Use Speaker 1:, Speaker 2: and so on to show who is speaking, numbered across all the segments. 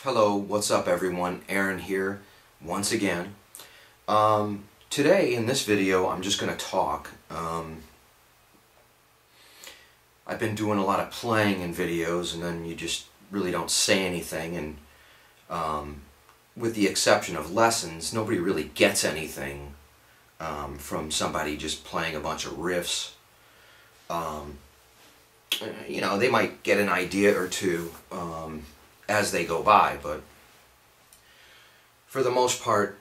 Speaker 1: Hello, what's up everyone? Aaron here once again. Today in this video I'm just going to talk. I've been doing a lot of playing in videos and then you just really don't say anything, and with the exception of lessons, nobody really gets anything from somebody just playing a bunch of riffs. You know, they might get an idea or two as they go by, but for the most part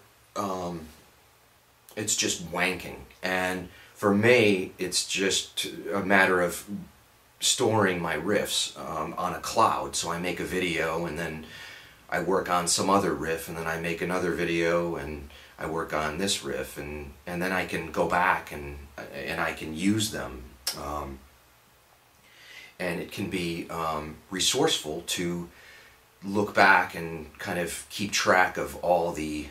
Speaker 1: it's just wanking. And for me it's just a matter of storing my riffs on a cloud. So I make a video and then I work on some other riff, and then I make another video and I work on this riff, and then I can go back and I can use them, and it can be resourceful to look back and kind of keep track of all the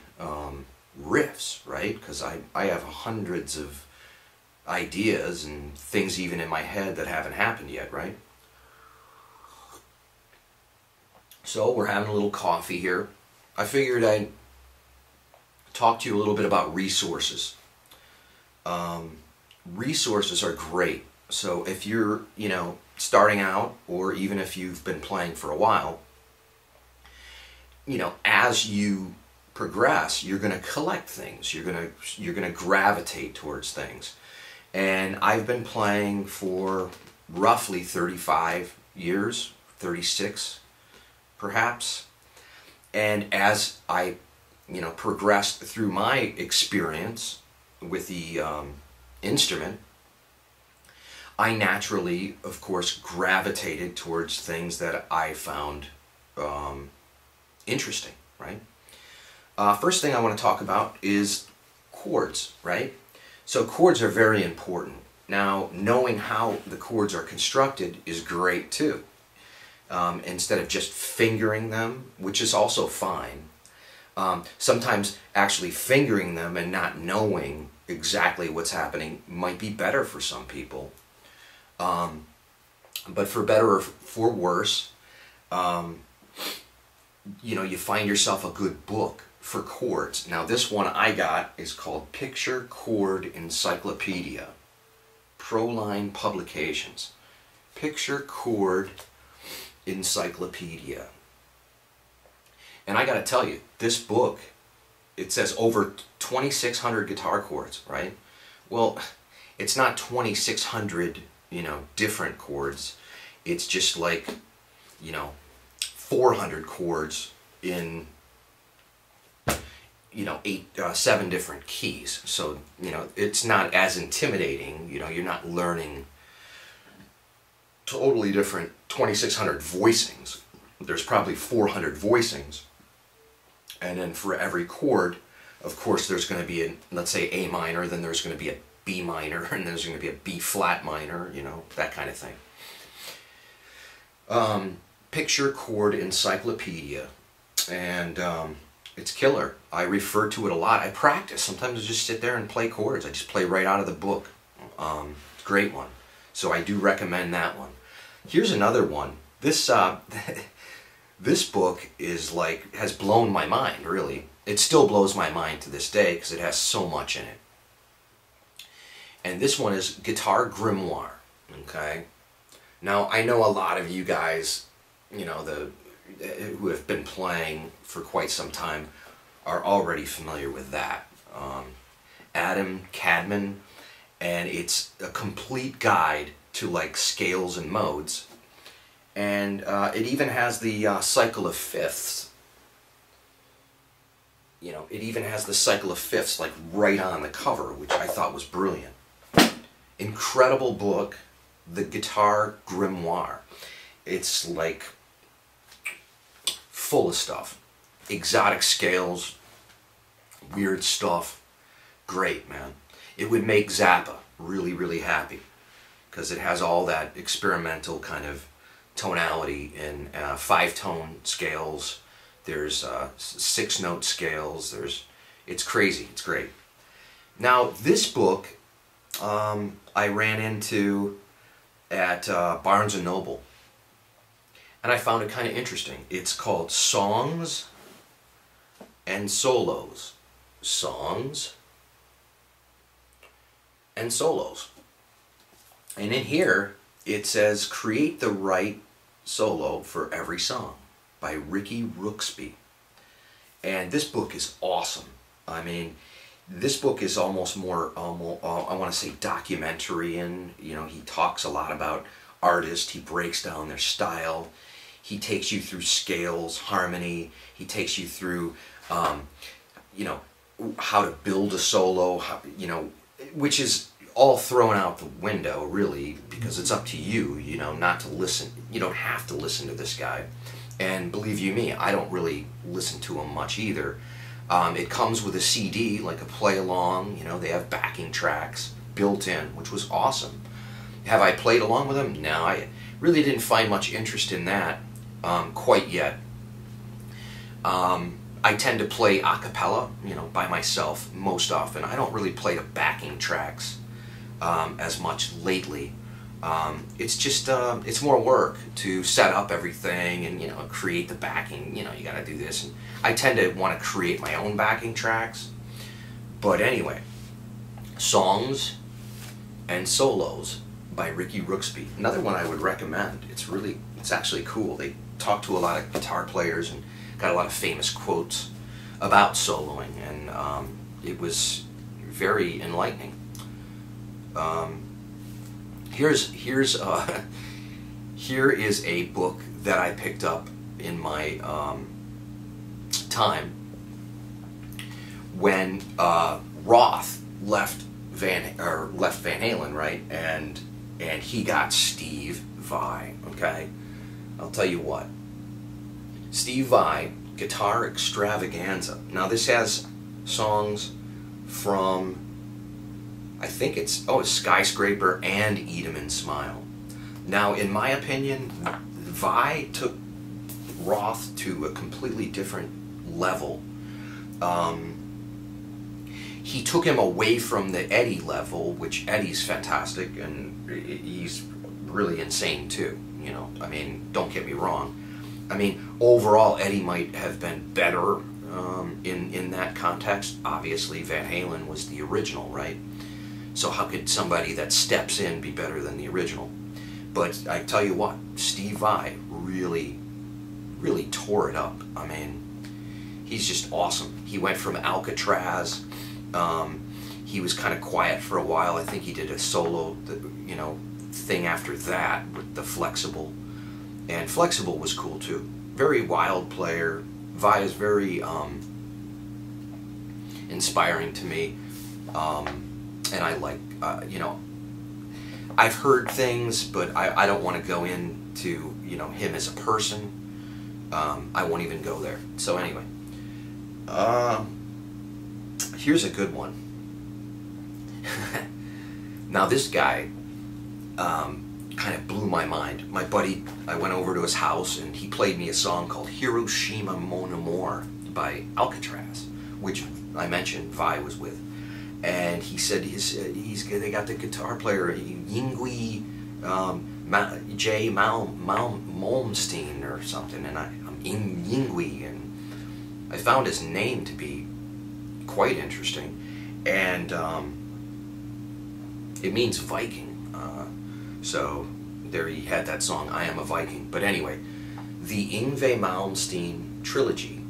Speaker 1: riffs, right? Because I have hundreds of ideas and things even in my head that haven't happened yet, right? So we're having a little coffee here. I figured I'd talk to you a little bit about resources. Resources are great. So if you're, starting out, or even if you've been playing for a while, as you progress, you're going to collect things. You're going to gravitate towards things. And I've been playing for roughly 35 years, 36 perhaps. And as I, progressed through my experience with the instrument, I naturally, of course, gravitated towards things that I found interesting, right? First thing I want to talk about is chords, right? So chords are very important. Now, knowing how the chords are constructed is great too. Instead of just fingering them, which is also fine. Sometimes actually fingering them and not knowing exactly what's happening might be better for some people. But for better or for worse, you find yourself a good book for chords. Now this one I got is called Picture Chord Encyclopedia, Proline Publications. Picture Chord Encyclopedia. And I gotta tell you, this book, it says over 2,600 guitar chords, right? Well, it's not 2,600, different chords. It's just like, 400 chords in, 7 different keys. So, it's not as intimidating. You're not learning totally different 2,600 voicings. There's probably 400 voicings. And then for every chord, of course, there's going to be let's say A minor, then there's going to be a B minor, and there's going to be a B flat minor, that kind of thing. Picture Chord Encyclopedia. And it's killer. I refer to it a lot. I practice. Sometimes I just sit there and play chords. I just play right out of the book. Great one. So I do recommend that one. Here's another one. This this book has blown my mind, really. It still blows my mind to this day because it has so much in it. And this one is Guitar Grimoire. Okay. Now I know a lot of you guys, who have been playing for quite some time, are already familiar with that. Adam Cadman, and it's a complete guide to scales and modes, and it even has the cycle of fifths. It even has the cycle of fifths right on the cover, which I thought was brilliant. Incredible book, the Guitar Grimoire. It's full of stuff, exotic scales, weird stuff. Great, man. It would make Zappa really, really happy because it has all that experimental kind of tonality in 5-tone scales. There's 6-note scales. It's crazy. It's great. Now this book I ran into at Barnes & Noble. and I found it kind of interesting. It's called Songs and Solos. Songs and Solos. And in here, it says, create the right solo for every song by Ricky Rooksby. And this book is awesome. I mean, this book is almost more, I want to say documentary, and he talks a lot about artists. He breaks down their style. He takes you through scales, harmony. He takes you through, how to build a solo, which is all thrown out the window, really, because it's up to you, not to listen. You don't have to listen to this guy. And believe you me, I don't really listen to him much either. It comes with a CD, like a play-along. They have backing tracks built in, which was awesome. Have I played along with him? No, I really didn't find much interest in that quite yet. I tend to play a cappella, by myself most often. I don't really play the backing tracks as much lately. It's just, it's more work to set up everything and, create the backing. You gotta do this. And I tend to want to create my own backing tracks. But anyway, Songs and Solos by Ricky Rooksby. Another one I would recommend. It's actually cool. They talk to a lot of guitar players and got a lot of famous quotes about soloing, and it was very enlightening. Here is a book that I picked up in my time when Roth left Van Halen, right? And he got Steve Vai. Okay, I'll tell you what. Steve Vai, Guitar Extravaganza. Now this has songs from, I think it's Skyscraper and Eat 'Em and Smile. Now, in my opinion, Vai took Roth to a completely different level. He took him away from the Eddie level, which Eddie's fantastic, and he's really insane too. I mean, don't get me wrong. I mean, overall, Eddie might have been better in that context. Obviously, Van Halen was the original, right? So how could somebody that steps in be better than the original? But I tell you what, Steve Vai really, really tore it up. I mean, he's just awesome. He went from Alcatraz. He was kind of quiet for a while. I think he did a solo, thing after that with the Flexible. And Flexible was cool too. Very wild player. Vai is very inspiring to me. And I like, I've heard things, but I don't want to go into, him as a person. I won't even go there. So anyway, here's a good one. Now this guy kind of blew my mind. My buddy, I went over to his house and he played me a song called Hiroshima Mon Amour by Alcatraz, which I mentioned Vai was with. And he said they got the guitar player Yngwie J. Malmsteen or something, and I'm Yngwie, and I found his name to be quite interesting, and it means Viking. So there he had that song, I Am a Viking. But anyway, the Yngwie Malmsteen Trilogy.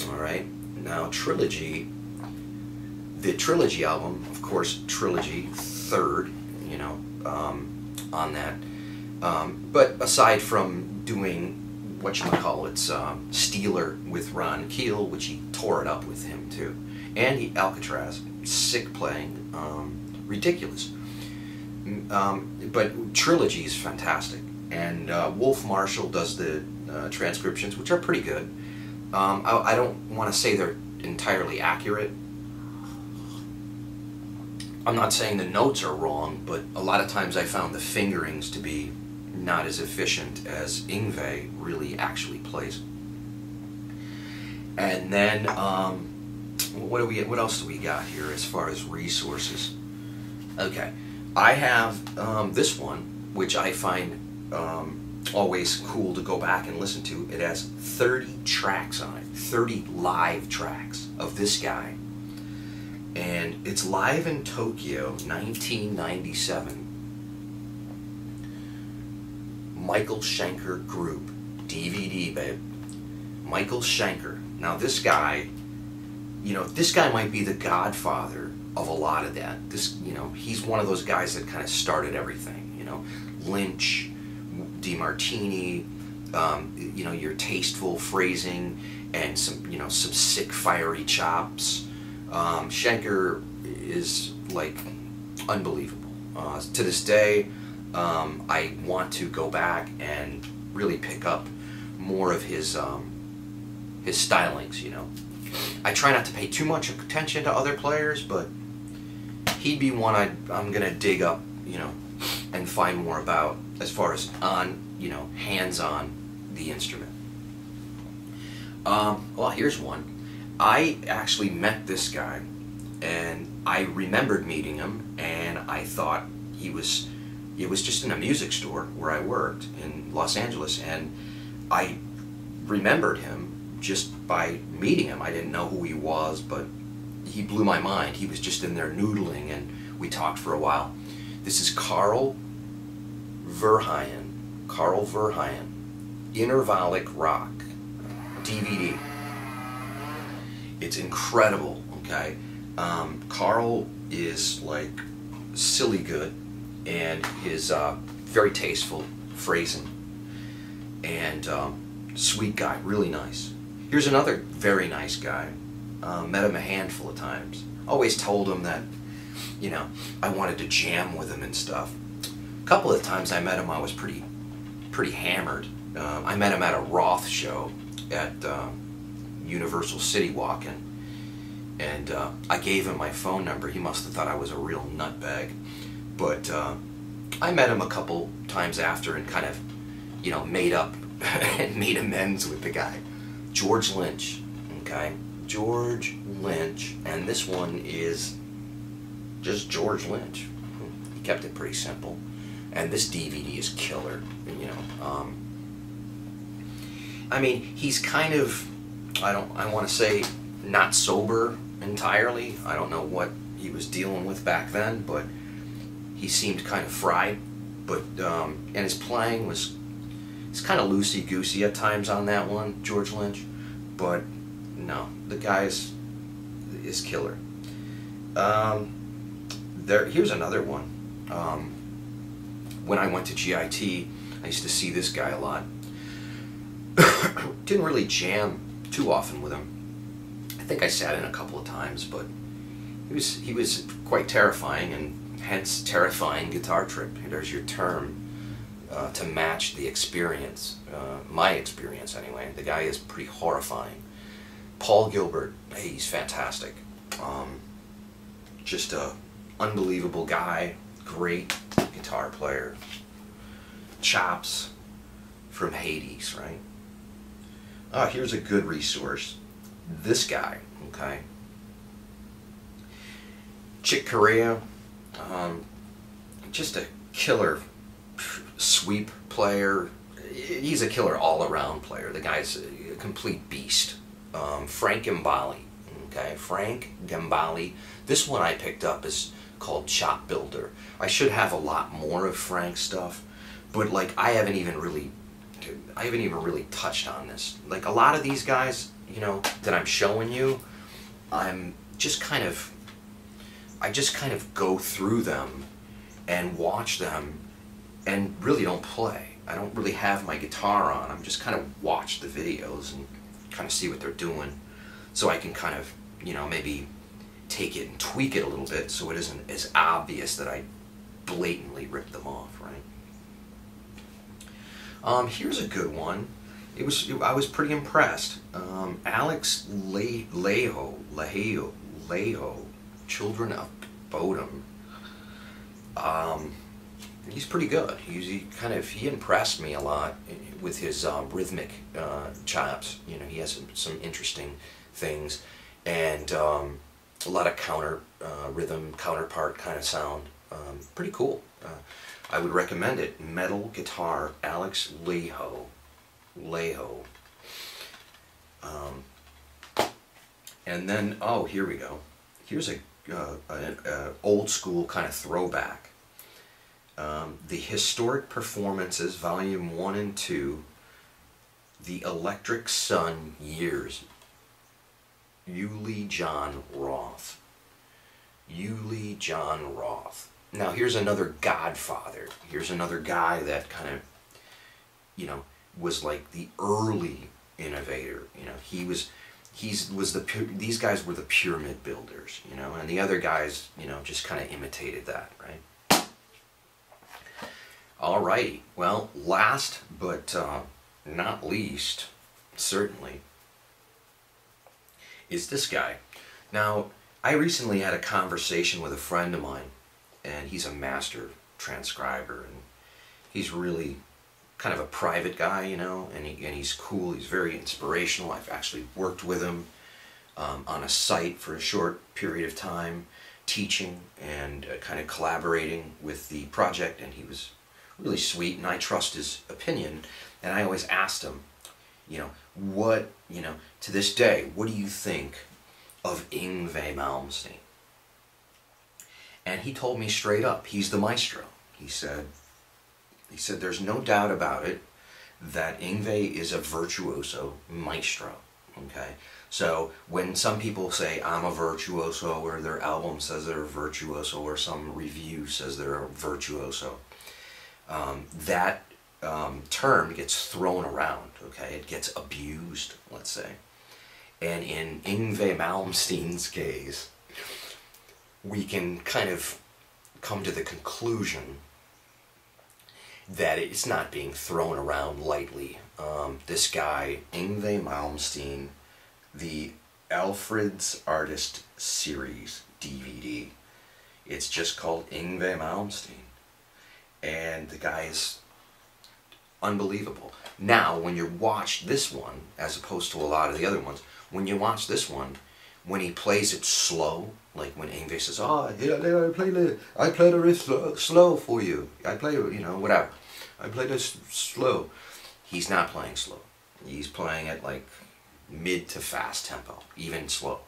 Speaker 1: All right, now Trilogy. The Trilogy album, of course, Trilogy, third, on that. But aside from doing whatchamacallits, Steeler with Ron Keel, which he tore it up with him too, and Alcatraz, sick playing, ridiculous. But Trilogy is fantastic, and Wolf Marshall does the transcriptions, which are pretty good. I don't want to say they're entirely accurate. I'm not saying the notes are wrong, but a lot of times I found the fingerings to be not as efficient as Yngwie really actually plays. And then, what else do we got here as far as resources? Okay, I have this one, which I find always cool to go back and listen to. It has 30 tracks on it, 30 live tracks of this guy. And it's live in Tokyo, 1997. Michael Schenker Group, DVD, babe. Michael Schenker. Now this guy, you know, this guy might be the godfather of a lot of that. This, you know, he's one of those guys that kind of started everything, you know. Lynch, DeMartini, you know, your tasteful phrasing and some, you know, some sick fiery chops. Schenker is like unbelievable. To this day, I want to go back and really pick up more of his stylings, you know. I try not to pay too much attention to other players, but he'd be one I'm gonna dig up, you know, and find more about as far as on, you know, hands-on the instrument. Well, here's one. I actually met this guy, and I remembered meeting him, and I thought it was just in a music store where I worked in Los Angeles, and I remembered him just by meeting him. I didn't know who he was, but he blew my mind. He was just in there noodling, and we talked for a while. This is Carl Verheyen. Carl Verheyen. Intervallic Rock. DVD. It's incredible, okay? Carl is like silly good, and his very tasteful phrasing, and sweet guy, really nice. Here's another very nice guy. Met him a handful of times. Always told him that, you know, I wanted to jam with him and stuff. A couple of times I met him, I was pretty hammered. I met him at a Roth show at Universal City Walking, and I gave him my phone number. He must have thought I was a real nutbag, but I met him a couple times after and kind of, you know, made up and made amends with the guy. George Lynch, okay? George Lynch, and this one is just George Lynch. He kept it pretty simple, and this DVD is killer, you know. I mean, he's kind of, I want to say, not sober entirely. I don't know what he was dealing with back then, but he seemed kind of fried. But and his playing was, it's kind of loosey-goosey at times on that one, George Lynch. But no, the guy is killer. Here's another one. When I went to GIT, I used to see this guy a lot. Didn't really jam too often with him. I think I sat in a couple of times, but he was quite terrifying, and hence terrifying guitar trip. There's your term to match the experience, my experience anyway. The guy is pretty horrifying. Paul Gilbert, hey, he's fantastic. Just a unbelievable guy, great guitar player. Chops from Hades, right? Here's a good resource. This guy, okay? Chick Corea, just a killer sweep player. He's a killer all-around player. The guy's a complete beast. Frank Gambale, okay? Frank Gambale. This one I picked up is called Chop Builder. I should have a lot more of Frank's stuff, but like I haven't even really touched on this. Like a lot of these guys, you know, that I'm showing you, I just kind of go through them and watch them and really don't play. I don't really have my guitar on. I'm just kind of watch the videos and kind of see what they're doing, so I can kind of, you know, maybe take it and tweak it a little bit so it isn't as obvious that I blatantly ripped them off, right? Here's a good one. I was pretty impressed. Alex Laiho, Children of Bodom. He's pretty good. He impressed me a lot with his rhythmic chops. You know, he has some interesting things, and a lot of rhythm, counterpart kind of sound. Pretty cool. I would recommend it. Metal Guitar, Alex Laiho. And then, oh, here we go. Here's an old school kind of throwback. The Historic Performances, Volume 1 and 2, The Electric Sun Years. Uli Jon Roth. Uli Jon Roth. Now here's another godfather. Here's another guy that kind of, you know, was like the early innovator. You know, these guys were the pyramid builders, you know, and the other guys, you know, just kind of imitated that, right? Alrighty, well, last but not least, certainly, is this guy. Now, I recently had a conversation with a friend of mine, and he's a master transcriber, and he's really kind of a private guy, you know, and he's cool. He's very inspirational. I've actually worked with him on a site for a short period of time, teaching and kind of collaborating with the project, and he was really sweet, and I trust his opinion. And I always asked him, you know, what, you know, to this day, what do you think of Yngwie Malmsteen? And he told me straight up, he's the maestro. He said there's no doubt about it that Yngwie is a virtuoso maestro. Okay, so when some people say I'm a virtuoso, or their album says they're a virtuoso, or some review says they're a virtuoso, that term gets thrown around. Okay, it gets abused, let's say. And in Yngwie Malmsteen's case, we can kind of come to the conclusion that it's not being thrown around lightly. This guy, Yngwie Malmsteen, the Alfred's Artist Series DVD. It's just called Yngwie Malmsteen. And the guy is unbelievable. Now, when you watch this one, as opposed to a lot of the other ones, when you watch this one, when he plays it slow, like when Yngwie says, "Oh, yeah, I played a riff slow for you. I play, you know, whatever. I played it slow." He's not playing slow. He's playing it like mid to fast tempo, even slow.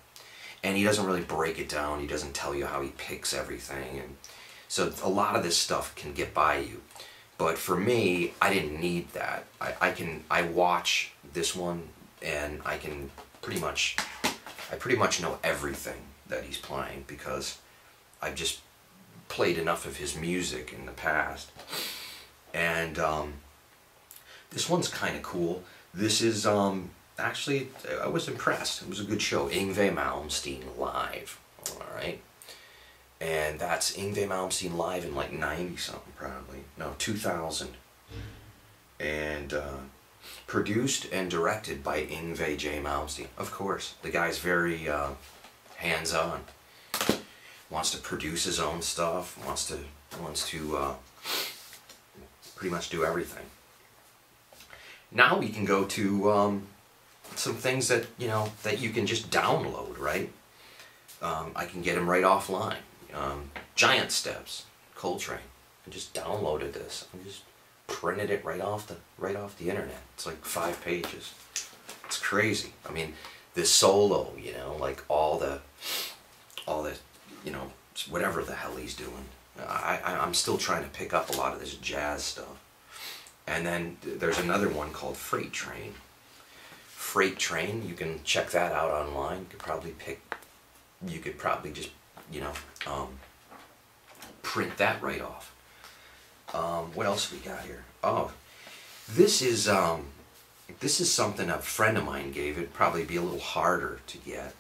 Speaker 1: And he doesn't really break it down. He doesn't tell you how he picks everything. And so a lot of this stuff can get by you. But for me, I didn't need that. I watch this one, and I pretty much know everything that he's playing, because I've just played enough of his music in the past. And this one's kind of cool. This is actually, I was impressed. It was a good show. Yngwie Malmsteen Live. Alright. And that's Yngwie Malmsteen Live in like 90-something probably. No, 2000. And produced and directed by Yngwie J. Malmsteen. Of course, the guy's very hands-on. Wants to produce his own stuff. Wants to pretty much do everything. Now we can go to some things that, you know, that you can just download, right? I can get them right offline. Giant Steps, Coltrane. I just downloaded this. I just printed it right off the internet. It's like 5 pages. It's crazy. I mean, this solo, you know, like all the, you know, whatever the hell he's doing. I'm still trying to pick up a lot of this jazz stuff. And then there's another one called Freight Train. Freight Train, you can check that out online. You could probably just, you know, print that right off. What else we got here? Oh, this is something a friend of mine gave. It'd probably be a little harder to get.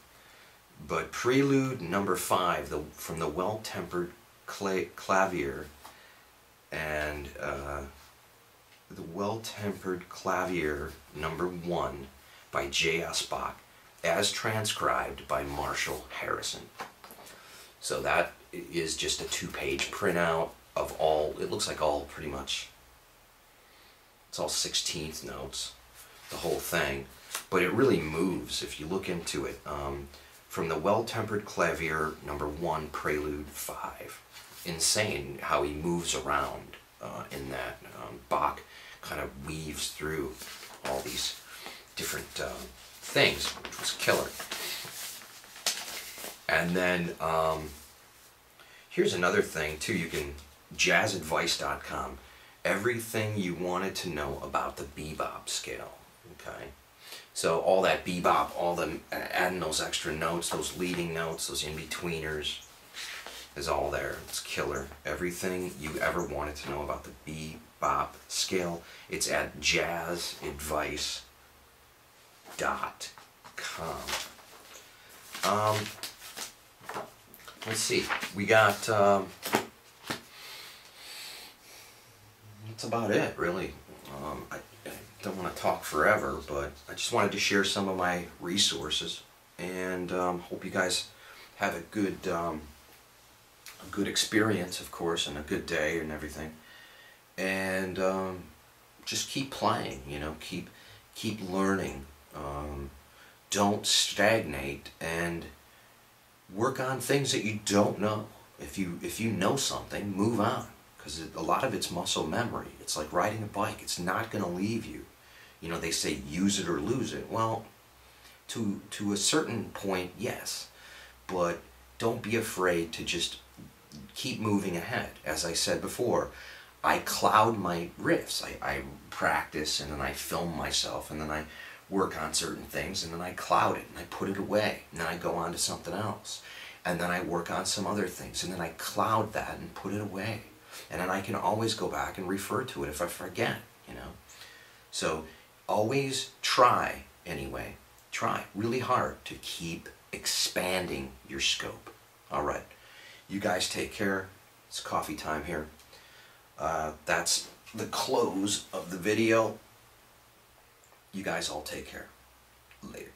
Speaker 1: But Prelude No. 5, from the Well-Tempered Clavier, and the Well-Tempered Clavier No. 1 by J.S. Bach, as transcribed by Marshall Harrison. So that is just a 2-page printout of all, it looks like all pretty much, it's all 16th notes, the whole thing. But it really moves if you look into it. From the Well-Tempered Clavier No. 1, Prelude 5. Insane how he moves around. in that. Bach kind of weaves through all these different things, which was killer. And then here's another thing too. You can jazzadvice.com. Everything you wanted to know about the bebop scale. Okay, so all that bebop, all the adding those extra notes, those leading notes, those in-betweeners, is all there. It's killer. Everything you ever wanted to know about the bebop scale, it's at jazzadvice.com. Let's see. We got. That's about it, really. I don't want to talk forever, but I just wanted to share some of my resources, and hope you guys have a good experience, of course, and a good day and everything. And just keep playing, you know, keep learning. Don't stagnate, and work on things that you don't know. If you know something, move on, because a lot of it's muscle memory. It's like riding a bike. It's not going to leave you. You know, they say use it or lose it. Well, to a certain point, yes, but don't be afraid to just keep moving ahead. As I said before, I cloud my riffs. I practice, and then I film myself, and then I work on certain things, and then I cloud it, and I put it away, and then I go on to something else, and then I work on some other things, and then I cloud that and put it away, and then I can always go back and refer to it if I forget, you know. So always try, anyway, try really hard to keep expanding your scope. All right, you guys take care. It's coffee time here. That's the close of the video. You guys all take care. Later.